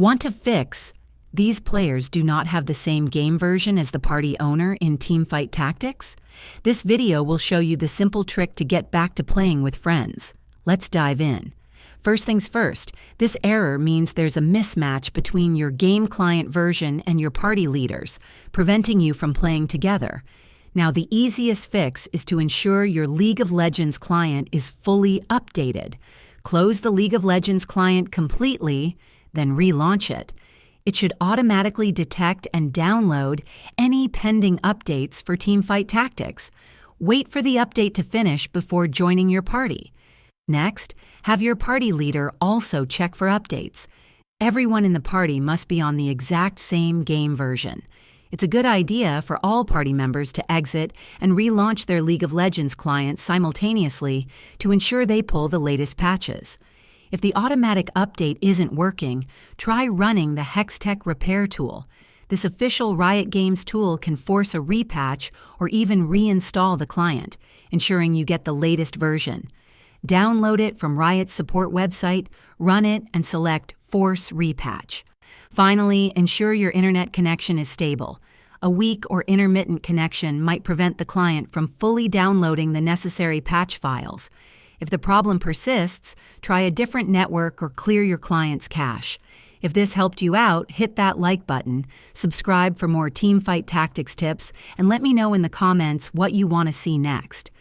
Want to fix? These players do not have the same game version as the party owner in Teamfight Tactics? This video will show you the simple trick to get back to playing with friends. Let's dive in. First things first, this error means there's a mismatch between your game client version and your party leaders, preventing you from playing together. Now, the easiest fix is to ensure your League of Legends client is fully updated. Close the League of Legends client completely, then relaunch it. It should automatically detect and download any pending updates for Teamfight Tactics. Wait for the update to finish before joining your party. Next, have your party leader also check for updates. Everyone in the party must be on the exact same game version. It's a good idea for all party members to exit and relaunch their League of Legends clients simultaneously to ensure they pull the latest patches. If the automatic update isn't working, try running the Hextech repair tool. This official Riot Games tool can force a repatch or even reinstall the client, ensuring you get the latest version. Download it from Riot's support website, run it, and select Force Repatch. Finally, ensure your internet connection is stable. A weak or intermittent connection might prevent the client from fully downloading the necessary patch files. If the problem persists, try a different network or clear your client's cache. If this helped you out, hit that like button, subscribe for more Teamfight Tactics tips, and let me know in the comments what you want to see next.